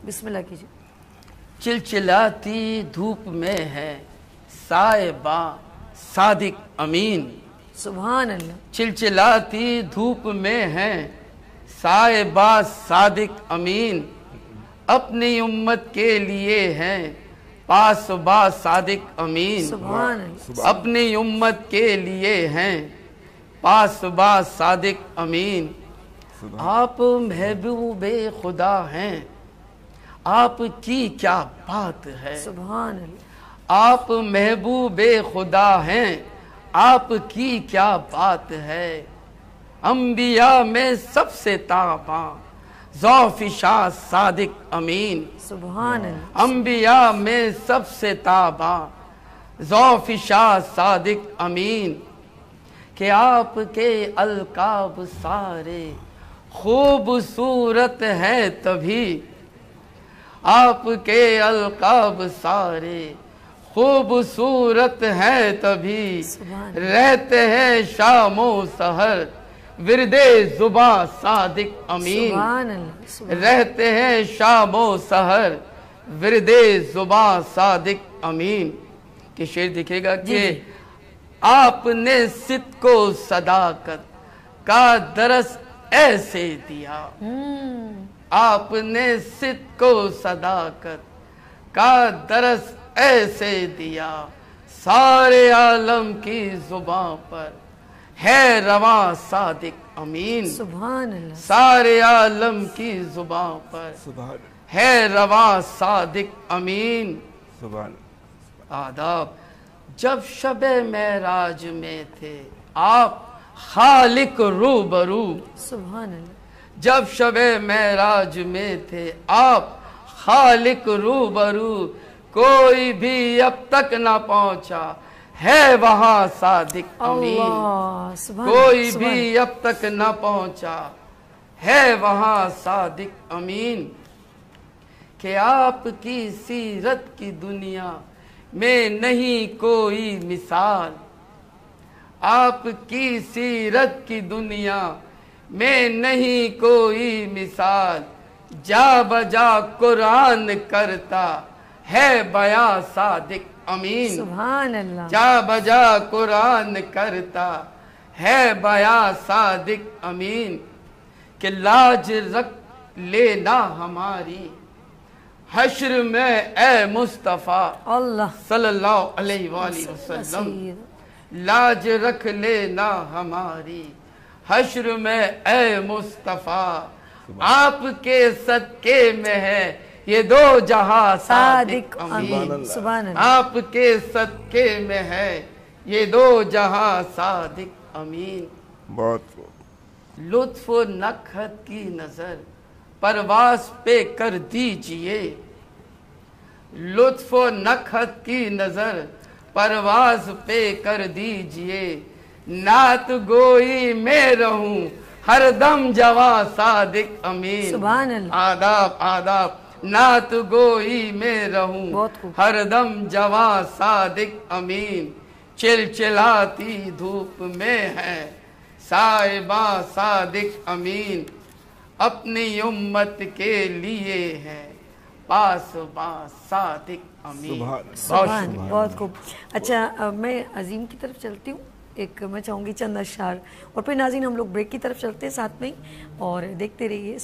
بسم اللہ کیجیے۔ چلچلاتی دھوپ میں ہے صاحبہ صادق امین، سبحان اللہ۔ چلچلاتی دھوپ میں ہے صاحبہ صادق امین، اپنی امت کے لیے ہیں پاسبا صادق امین، سبحان اللہ۔ اپنی امت کے لیے ہیں پاسبا صادق امین۔ آپ محبوب خدا ہیں، آپ کی کیا بات ہے، سبحان اللہ۔ آپ محبوب خدا ہیں، آپ کی کیا بات ہے، انبیاء میں سب سے تاباں ذوالفشاں صادق امین، سبحان اللہ۔ انبیاء میں سب سے تاباں ذوالفشاں صادق امین، کہ آپ کے القاب سارے خوبصورت ہیں تبھی، آپ کے القاب سارے خوبصورت ہیں تبھی، رہتے ہیں شام و سحر ورد زباں صادق امین، سبحان اللہ۔ رہتے ہیں شام و سحر ورد زباں صادق امین۔ کہ شعر دیکھے گا کہ آپ نے صدق و صداقت کا درس ایسے دیا، آپ نے صدق و صداقت کا درس ایسے دیا، سارے عالم کی زبان پر ہے رواں صادق امین، سبحان اللہ۔ سارے عالم کی زبان پر ہے رواں صادق امین۔ آداب۔ جب شب معراج میں تھے آپ خالق روبرو، سبحان اللہ۔ جب شب معراج میں تھے آپ خالق روبرو، کوئی بھی اب تک نہ پہنچا ہے وہاں صادق امین، اللہ، سبحان کوئی اللہ، بھی اب تک نہ پہنچا ہے وہاں صادق امین، کہ آپ کی سیرت کی دنیا میں نہیں کوئی مثال، آپ کی سیرت کی دنیا میں نہیں کوئی مثال، جا بجا قرآن کرتا ہے بیاں صادق امین، سبحان اللہ۔ جا بجا قرآن کرتا ہے بیاں صادق امین، کہ لاج رکھ لینا ہماری حشر میں اے مصطفیٰ اللہ صلی اللہ علیہ وآلہ وسلم، لاج رکھ لینا ہماری حشر میں اے مصطفیٰ، آپ کے صدقے میں ہے یہ دو جہاں صادق امین، سبحان اللہ۔ آپ کے صدقے میں ہے یہ دو جہاں صادق امین، لطف و نکہت کی نظر پرواز پہ کر دیجئے، لطف و نکہت کی نظر پرواز پہ کر دیجئے، نعت گوئی میں رہوں ہر دم جواں صادق امین، سبحان اللہ۔ آداب آداب، نعت گوئی میں رہوں ہر دم جواں صادق امین، چلچلاتی دھوپ میں ہے صاحبہ صادق امین، اپنی امت کے لیے ہے پاسباں صادق امین۔ سبحان، بہت خوب۔ اچھا، میں عظیم کی طرف چلتی ہوں، ایک میں چاہوں گی چند اشعار، اور پھر ناظرین ہم لوگ بریک کی طرف چلتے ہیں ساتھ میں ہی، اور دیکھتے رہیے۔